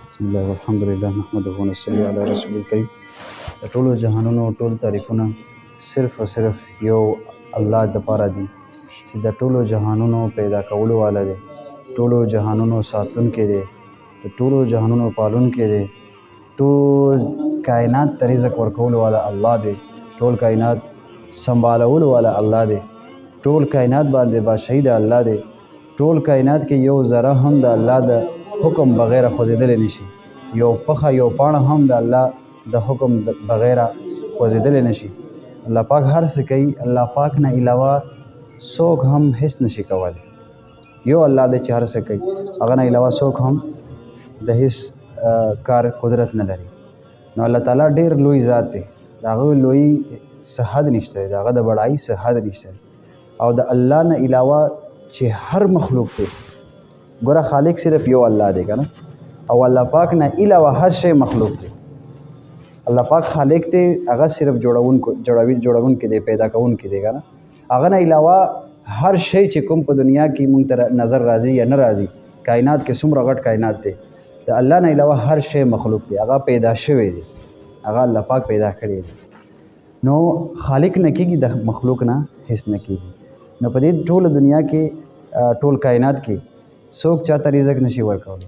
بسم الله والحمد لله نحمده ونصلي على رسول الكريم. د ټولو جهانونو ټول تعریفونه صرف او صرف یو الله د پاره دي چې د ټولو جهانونو پیدا کولو والا دی، ټولو جهانونو ساتونکی دی، د ټولو جهانونو پالونکی دی، ټول کائنات ته رزق ورکولو والا الله دی، ټول کائنات سنبالولو والا الله دی، ټول کائنات باندې بادشاهي د الله دی، ټول کائنات کې یو ذره هم د الله د حکم بغیر خوځېدلی نشي، یو پخه یو پاڼه هم د الله د حکم بغیر خوځېدلی نشي. الله پاک هر څه کوي، الله پاک نه علاوه څوک هم هیڅ نشي کولی. یو الله دی چې هر څه کوي، هغه نه علاوه څوک هم د هیڅ کار قدرت نه لري. نو الله تعالی ډېر لوی ذات دی، د هغه لوی څه حد نشته دی، د هغه د بډایي څه حد نشته دی. او د الله نه علاوه چې هر مخلوق دی، ګوره خالق صرف یو الله دی کنه، او الله پاک نه علاوه هر شی مخلوق دی. الله پاک خالق دی، هغه صرف جوړونکی دی، پیدا کوونکی دی کنه. هغه نه علاوه هر شی چې کوم په دنیا کې مونږ ته نظر راځي یا نه راځي، کائنات کې څومره غټ کائنات دی، د الله نه علاوه هر شی مخلوق دی، هغه پیدا شوی دی، هغه الله پاک پیدا کړی دی. نو خالق نه کېږي، د مخلوق نه هیڅ نه کېږي. نو په دې ټوله دنیا کې ټول کائنات کې څوک چاته رزق نشي ورکولی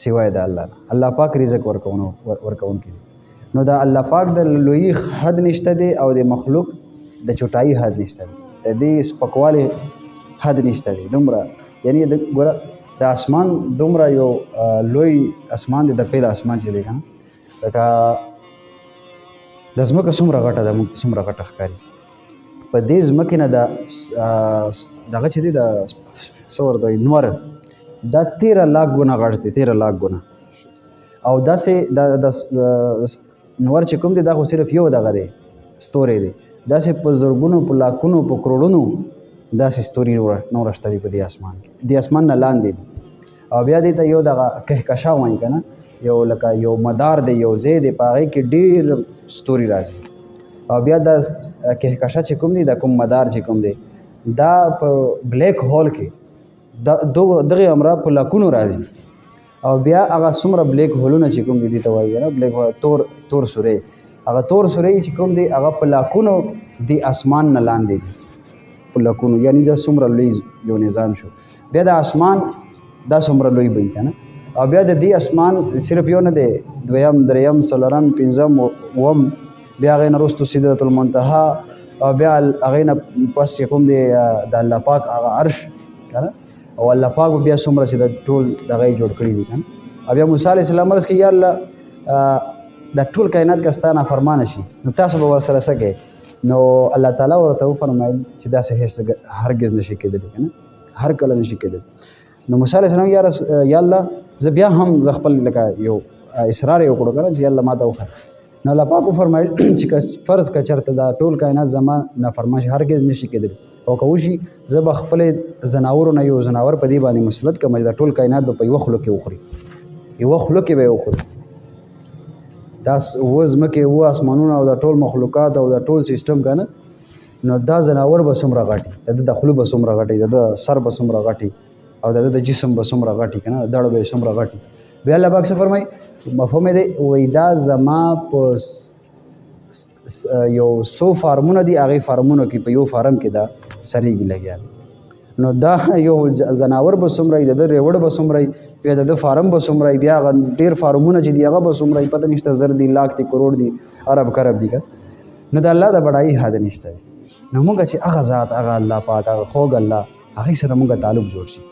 سوای د الله نه. الله پاک رزق ورکوونکی دی. نو دا الله پاک د لوی حد نشته دی، او د مخلوق د چوټایي حد نشته دی، د دې سپکوالي حد نشته دی. دومره یعنی ګوره د اسمان دومره یو لوی اسمان دی، د پیل اسمان چې دی که نه، لکه د ځمکه څومره غټه ده، موږ ته څومره غټه ښکاري. په دې ځمکې نه دغه چې دی د څه ورته وایي نور، دا 13 لاک ګونه غټ دی، 13 لاک ګونه. او داسې د نور چې کوم دی دا خو صرف یو دغه دی، ستوری دی. داسې په زرګونو په لاکونو په کروڑونو داسې ستوري نور شته دي په دې اسمان کې، دې اسمان نه لاندې دي. او بیا دې ته یو دغه کهکشان وایي که نه، یو لکه یو مدار دی، یو ځای دی، په هغې کې ډېر ستوري راځي. او بیا دا کهکشان چې کوم دی، دا کوم مدار چې کوم دی، دا په بلیک هول کې دغه امرا په لاکونو راځي. او بیا هغه څومره بلیک هولونه چې کوم دي، دې ته وایي نه بلیک هول، تور سوری، هغه تور سوری چې کوم دی هغه په لاکونو د اسمان نه لاندې دي، په لاکونو. یعنی دا څومره لوی یو نظام شو. بیا د اسمان دا څومره لوی وي که نه. او بیا د دې اسمان صرف یو نه دی، دویم دریم څلورم پنځم اووم، بیا هغې نه وروستو سدرة المنتهی، او بیا هغې نه پس چې کوم دی د الله پاک هغه عرش که نه. او الله پاک بیا څومره چې د ټول دغه یې جوړ کړي دي که نه. او بیا موسی علیه السلام عرض کوي یا الله د ټول کائنات که ستا نافرمانه شي نو تاسو به ورسره څه کوئ؟ نو الله تعالی ورته وفرمیل چې داسې هېڅ هرګز نشي کېدلی که نه، هر کله نشي کېدلی. نو موسی علیه السلام یا الله زه بیا هم زه خپل لکه یو اصرار یې وکړو که نه چې یا الله ما ته وښایه. نو الله پاک وفرمیل چې فرض که چېرته دا ټول کائنات زما نافرمان شي، هرګز نشي کېدلی. او که وشي زه به خپلې ځناورو نه یو ځناور په دې باندې مسلط کړم چې دا ټول کائنات به په یوه خوله کې وخوري، یوه خوله کې به یې وخوري. دا اووه ځمکې، اووه اسمانونه، او دا ټول مخلوقات، او دا ټول سیسټم که نه، نو دا ځناور به څومره غټي، د ده د خوله به څومره غټي، د ده سر به څومره غټي، او د ده د جسم به څومره غټي که نه، دړ به یې څومره غټي. بیا الله پاک څه فرمایي، مفهوم یې دی وایي دا زما په یو څو فارمونه دي، هغې فارمونو کې په یو فارم کې دا سریږي لګیا دي. نو دا یو ځناور به څومره وي، د ده ریوړ به څومره وي، بیا د ده فارم به څومره وي، بیا هغه ډېر فارمونه چې دي هغه به څومره وي، پته نشته، زر دي، لاک دي، کروڑ دي، ارب کرب دي که. نو د الله د بډایي حد نشته دی. نو موږ چې هغه ذات، هغه الله پاک، هغه خوږ الله، هغې سره موږ تعلق جوړ شي.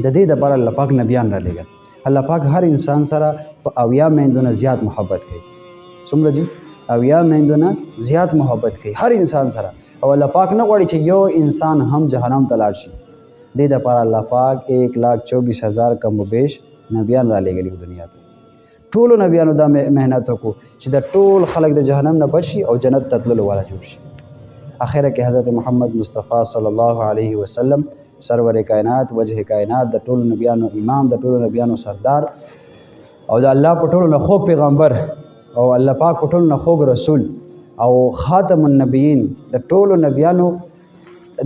د دې دپاره الله پاک نبیان را لېږل. الله پاک هر انسان سره په 80 میندو نه زیات محبت کوي. څومره جي؟ 80 میندو نه زیات محبت کوي هر انسان سره. او الله پاک نه غواړي چې یو انسان هم جهنم ته لاړ شي. دې دپاره الله پاک 1,24,000 کم و بیش نبیان را لېږلي دنیا ته. ټولو نبیانو دا محنت وکړو چې د ټول خلک د جهنم نه بچ شي او جنت ته تللو والا جوړ شي. اخره کې حضرت محمد مصطفی صلی الله علیه وسلم سرور کائنات، وجه کائنات، د ټولو نبیانو امام، د ټولو نبیانو سردار، او د الله په ټولو نه خوږ پیغمبر، او الله پاک په ټولو نه خوږ رسول، او خاتم النبیین، د ټولو نبیانو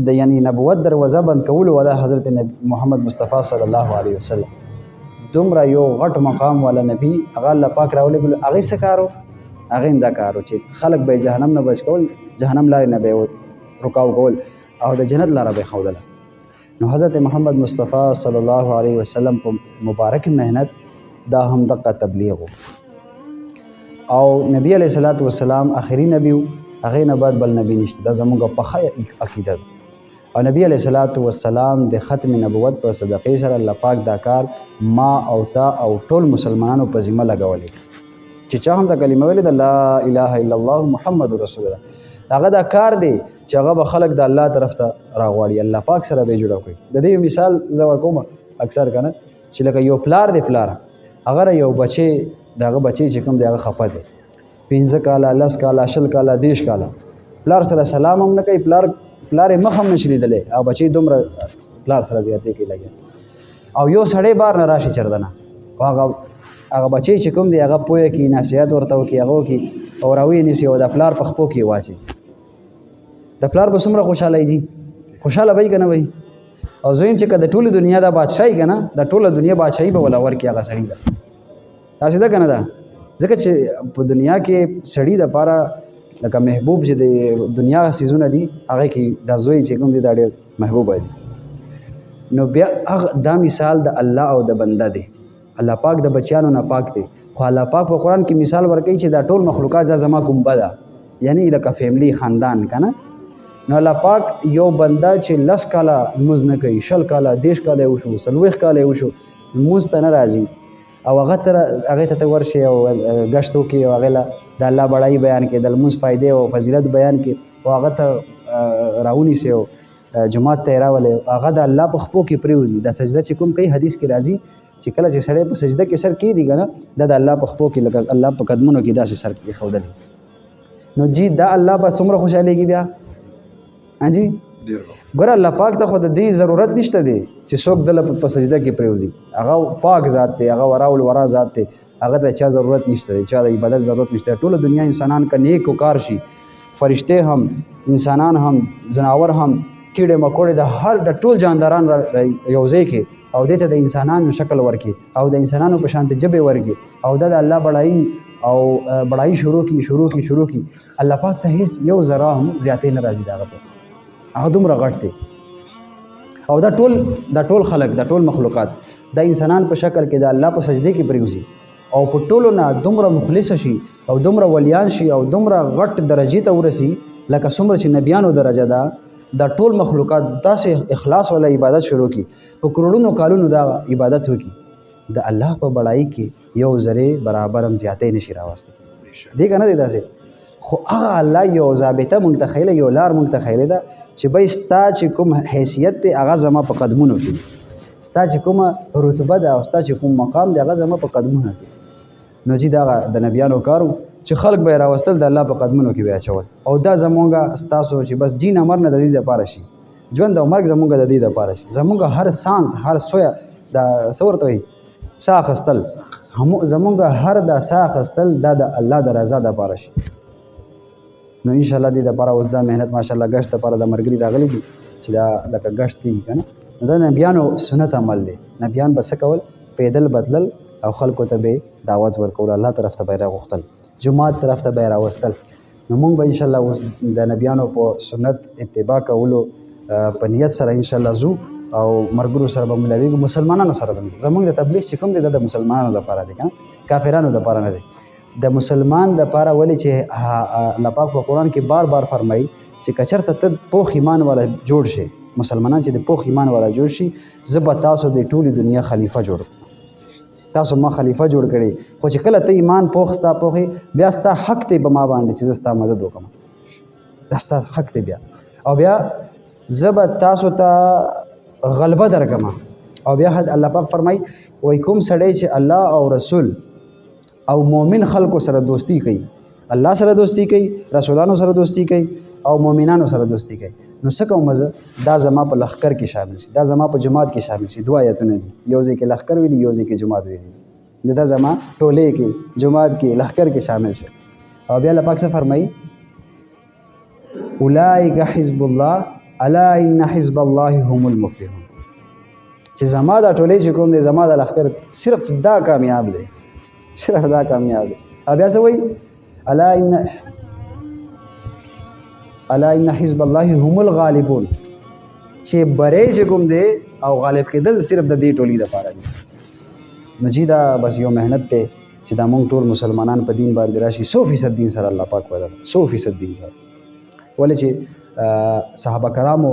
د یعنی نبوت دروازه بند کولو والا حضرت محمد مصطفی صلی الله علیه وسلم. دومره یو غټ مقام والا نبی هغه الله پاک راولېږلو هغې څه کار و هغې هم دا کار و چې خلک به یې جهنم نه بچ کول جهنم لارې نه به یې رکاو کول او د جنت لاره به یې ښودله نو حضرت محمد مصطفی صلی الله علیه وسلم په مبارک محنت دا هم دقه تبلیغ و او نبی علیه الصلاۃ والسلام آخري نبی و هغې نه بعد بل نبی نشته دا زموږ پخه عقیده ده او نبی علیه الصلاۃ والسلام د ختم نبوت په صدقې سره الله پاک دا کار ما او تا او ټول مسلمانانو په ذمه لګولی چې چا هم دا کلمه ویلې ده لا اله الا الله محمد رسول الله هغه دا کار دی چې هغه به خلک د الله طرف ته راغواړي الله پاک سره به جوړه کوي د دې مثال زه ورکوم اکثر کنه چې لکه یو پلار دی پلار هغه یو بچی دغه بچی چې کوم دی هغه خفه دی 15 کاله 10 کاله 20 کاله 30 کاله پلار سره سلام هم نه کوي پلار مخ هم نشي لیدلی او بچی دومره پلار سره زیاتې کوي لګیا او یو سړی بار نه راشي چردنه هغه بچی چې کوم دی هغه پوهه کوي نصیحت ورته وکړي هغه وکړي او راویې نیسي او د پلار په خپو کې واچي د پلار به څومره خوشحاله وي خوشحاله به یې که نه وي او زویم چې که د ټولې دنیا دا بادشاهي که نه د ټوله دنیا بادشاهي به وله ورکړي هغه سړي ده داسې ده که نه ده ځکه چې په دنیا کې سړي دپاره لکه محبوب چې د دنیا څیزونه دي هغې کې دا زوی چې کوم دی دا ډېر محبوبه دي نو بیا دا مثال د الله او د بنده دی الله پاک د بچیانو نه پاک دی خو الله پاک په قرآن کې مثال ورکوي چې دا ټول مخلوقات دا زما ګنبه ده یعنی لکه فیملی خاندان که نه نو الله پاک یو بنده چې 10 کاله لمونځ نه کوي 20 کاله 30 کاله یې وشو 40 کاله یې وشو لمونځ ته نه راځي او هغې ته ورشي او ګشت وکړي او هغې له د الله بړایي بیان کړي د لمونځ فایدې او فضیلت بیان کړي او هغه ته راونیسي او جومات ته یې راولي هغه د الله په خپو کې پرېوځي دا سجده چې کوم کوي حدیث کې راځي چې کله چې سړی په سجده کې سر کېږدي که نه دا د الله په خپو کې لکه الله په قدمونو کې داسې سر کېښودلی نو جی دا الله به څومره خوشحالېږي بیا جی ګوره الله پاک ته خو د دې ضرورت نشته دی چې څوک دله په سجده کې پرېوځي هغه پاک ذات دی هغه وراول ورا ذات دی هغه ته چا ضرورت نشته دی چا د عبادت ضرورت نشته ټوله دنیا انسانان که نیک وکار شي فرشتې هم انسانان هم ځناور هم کیړې مکوړې د هر د ټول جانداران یو ځای کې او دې ته د انسانانو شکل ورکړي او د انسانانو په شانته ژبې ورکړي او د الله بړایي او بړایي شروع کړي الله پاک ته هیڅ یو ذره هم زیاتې نه راځي د هغه په هغه دومره غټ دی او دا ټول خلق دا ټول مخلوقات د انسانان په شکل کې د الله په سجدې کې پرېوځي او په ټولو نه دومره مخلص شي او دومره ولیان شي او دومره غټ درجې ته ورسي لکه څومره چې نبیانو درجه ده دا ټول مخلوقات داسې اخلاص والا عبادت شروع کړي په کروڑونو کالونو دا عبادت وکړي د الله په بړایي کې یو ذرې برابر هم زیاتې نشي راوستی دی که نه دی داسې خو هغه الله یو ضابطه مونږ ته ښیلی یو لار مونږ ته ښیلی ده چې بھائی ستا چې کوم حیثیت دی هغه زما په قدمونو کې ستا چې کومه رتبه ده او ستا چې کوم مقام دی هغه زما په قدمونو کې نو چې دا د نبیانو کارو چې خلق به یې راوستل د الله په قدمونو کې به اچول او دا زمونږ ستاسو چې بس جین امر نه د دې دپاره شي ژوند او مرګ زمونږ د دې دپاره شي زمونږ هر سانس هر سویه دا څه ورته وایي ساه اخیستل زمونږ هر دا ساه اخیستل دا د الله د رضا دپاره شي نو انشاءالله دې دپاره اوس دا محنت ماشاءالله ګشت دپاره د ملګري راغلي دي چې دا لکه ګشت کېږي که نه نو دا نبیانو سنت عمل دی نبیان به څه کول پیدل بدلل او خلکو ته به دعوت ورکول الله طرف ته به یې راغوښتل جومات طرف ته به یې راوستل نو موږ به انشاءالله اوس د نبیانو په سنت اتباع کولو په نیت سره انشاءالله ځو او مرګرو سره به ملاویږو مسلمانانو سره به زموږ د تبلیغ چې کوم دی دا د مسلمانانو دپاره دی که نه کافرانو دپاره نه دی د مسلمان دپاره ولې چې الله پاک په قرآن کې بار بار فرمایي چې که چېرته ته پوخ ایمان والا جوړ شي مسلمانان چې د پوخ ایمان والا جوړ شي زه به تاسو د ټولې دنیا خلیفه جوړ تاسو ما خلیفه جوړ کړي خو چې کله ته ایمان پوخ ستا پوخې بیا ستا حق دی په ما باندې چې زه ستا مدد وکړم دا ستا حق دی بیا او بیا زه به تاسو ته غلبه درکړم او بیا الله پاک فرمایي وایي کوم سړی چې الله او رسول او مؤمن خلکو سره دوستی کوي الله سره دوستی کوي رسولانو سره دوستی کوي او مؤمنانو سره دوستی کوي نو څه کوم زه دا زما په لښکر کې شامل شي دا زما په جماعت کې شامل شي دوه آیتونه دي یو ځای کې لښکر وي دي یو ځای کې جماعت وي دي دا زما ټولې کې جماعت کې لښکر کې شامل شي او بیا الله پاک څه فرمایي اولئک حزب الله الا ان حزب الله هم المفلحون چې زما دا ټولۍ چې کوم دی زما د لښکر صرف دا کامیاب دی صرف دا کامیاب دی. او بیا څه وایي الا ان حزب الله هم الغالبون چې بری چې کوم دی او غالب کېدل صرف د دې ټولۍ دپاره دي. نو جی دا بس یو محنت دی چې دا مونږ ټول مسلمانان په دین باندې راشي 100% دین سره الله پاک ودا 100% دین سره. ولې چې صحابه کرامو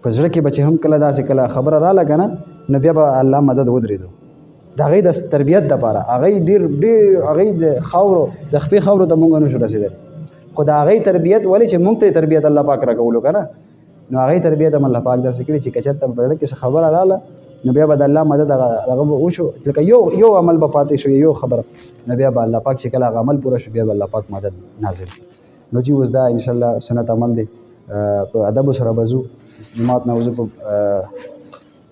په زړه کې بچ هم کله داسې کله خبره رااله که نه نو بیا به الله مدد ودرېدو د هغې د تربیت دپاره. هغې ډېر هغې د خاورو د خپې خاورو ته مونږ نشو رسېدلی خو د هغې تربیت ولې چې مونږ ته تربیت الله پاک راکولو که نه نو هغې تربیت هم الله پاک داسې کړي چې که چېرته په زړه کې څه خبره رااله نو بیا به د الله مدد هغه به وشو لکه یو عمل به پاتې شو یو خبره نو بیا به الله پاک چې کله هغه عمل پوره شو بیا به الله پاک مدد نازل شو. نو جی اوس دا انشاءالله سنت عمل دی په ادب سره به ځو جماعت نه وځو په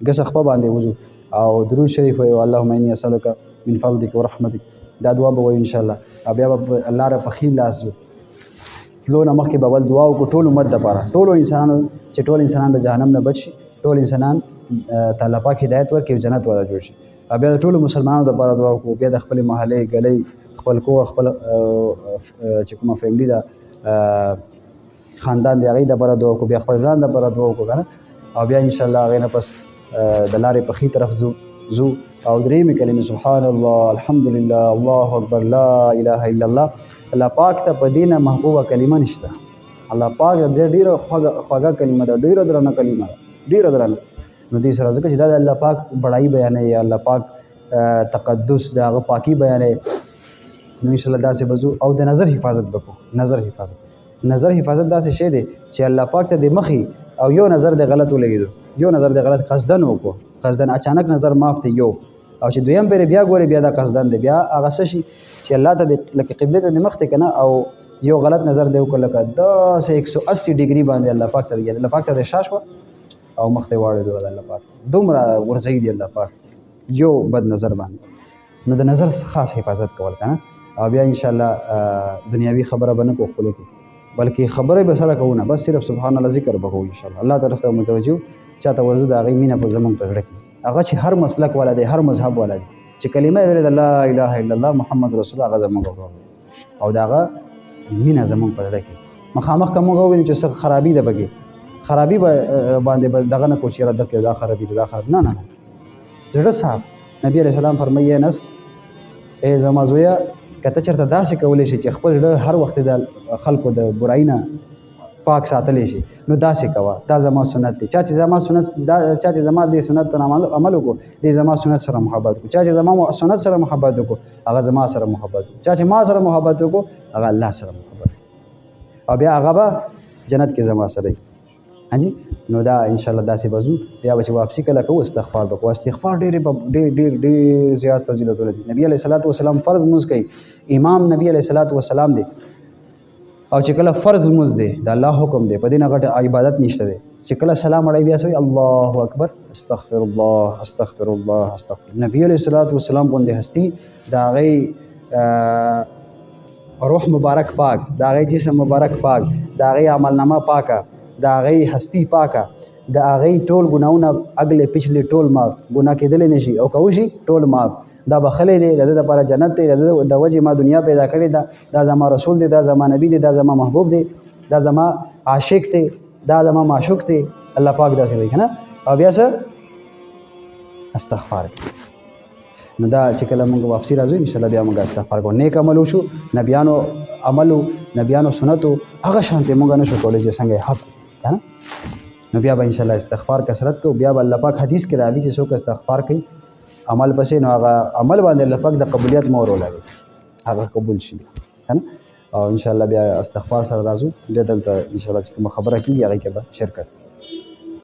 ګس خپه باندې وځو او درود شریف وایو اللهم انی اسألک من فضلک ورحمتک دا دعا به وایو انشاءالله. او بیا به الله را په ښي لاس ځو تلو نه مخکې به ول دعا وکړو ټول امت دپاره ټولو انسانانو چې ټول انسانان د جهنم نه بچ شي ټول انسانان ته الله پاک هدایت ورکړي او جنت والا جوړ شي. او بیا د ټولو مسلمانانو دپاره دعا وکړو بیا د خپلې محلې ګلۍ خپل کور خپل چې کومه فیملي ده خاندان دی هغې دپاره دعا وکړو بیا خپل ځان دپاره دعا وکړو که نه او بیا انشاءالله هغې نه پس د لارې په ښي طرف ځو او درېیمې کلمې سبحان الله الحمدلله الله اکبر لا اله الا الله. الله پاک ته په دې نه محبوبه کلمه نشته. الله پاک د ډېره خوږه کلمه ده ډېره درنه کلمه ده ډېره درنه. نو دې سره ځکه چې دا د الله پاک بړایي بیانوي الله پاک تقدس د هغه پاکي بیانوي نو انشاءالله داسې به ځو او د نظر حفاظت به کوو. نظر حفاظت داسې شی دی چې الله پاک ته د مخې او یو نظر د غلط ولګېدو یو نظر د غلط قصدن وکړو قصدن اچانک نظر معاف دی یو او چې دویم پرې بیا ګورې بیا دا قصدن دی بیا هغه څه شي چې الله ته لکه قبلې ته د مخ دی که نه او یو غلط نظر دی وکړو لکه داسې 180 ډګري باندې الله پاک ته الله پاک ته د شا شوه او مخ ته یې واړېدو الله پاک دومره ورځی دی الله پاک یو بد نظر باندې. نو د نظر خاص حفاظت کول که نه او بیا انشاءالله دنیاوي خبره به نه کوو خپلو کې بلکې خبرې به سره کوو نه بس صرف سبحان الله ذکر به کوو انشاءالله. الله طرف ته متوجه چاته ورځو د هغې مینه په زموږ په زړه کې هغه چې هر مسلک والا دی هر مذهب والا دی چې کلمه یې ویلې ده لا اله الا الله محمد رسول هغه زموږ ورور دی او د هغه مینه زموږ په زړه کې مخامخ که موږ ووینو چې څه خرابي ده پکې خرابي باندې به دغه نه کوو چې یاره دغه دا خرابي ده دا خراب نه زړه صاف. نبي علیه السلام فرمایي انس ای زما زویه که ته چېرته داسې کولی شي چې خپل زړه هر وخت د خلکو د برایي نه پاک ساتلی شي نو داسې کوه دا زما سنت دی. چا چې زما دې سنت ته عمل وکړو دې زما سنت سره محبت وکړو چا چې زما سنت سره محبت وکړو هغه زما سره محبت وکړو چا چې ما سره محبت وکړو هغه الله سره محبت وکړو او بیا هغه به جنت کې زما سره جی. نو دا انشاءالله داسې به ځو بیا به چې واپسي کله کوو استغفار به کوو. استغفار ډېر زیات فضیلتونه دي. نبي علیه الصلاة والسلام فرض لمونځ کوي امام نبي علیه الصلاة والسلام دی او چې کله فرض لمونځ دی د الله حکم دی په دې نه غټ عبادت نشته دی چې کله سلام اړوي بیا سوي الله اکبر استغفر الله استغفر الله استغفر. نبي علیه الصلاة والسلام غوندې هستي د هغې روح مبارک پاک د هغې جسم مبارک پاک د هغې عملنامه پاکه د هغې هستی پاکه د هغې ټول ګناهونه اګلې پچلې ټول معاف ګناه کېدلی نه شي او که وشي ټول معاف دا بخلی دی د ده دپاره جنت دی د وجې ما دنیا پیدا کړې ده دا زما رسول دی دا زما نبی دی دا زما محبوب دی دا زما عاشق دی دا زما معشوق دی الله پاک داسې وایي که نه او بیا څه استغفار کوي. نو دا چې کله موږ واپسي راځو انشاءالله بیا موږ استغفار کوو نیک عمل وشو نبیانو عملو نبیانو سنتو هغه شانتې موږ نه شو کولی چې څنګه یې حق که نه نو بیا به انشاءالله استغفار کثرت کوو بیا به الله پاک حدیث کې راځي چې څوک استغفار کوي عمل پسې نو هغه عمل باندې الله پاک د قبولیت مهر ولګوي هغه قبول شي که نه او انشاءالله بیا استغفار سره راځو بیا دلته انشاءالله چې کومه خبره کېږي هغې کې به شرکت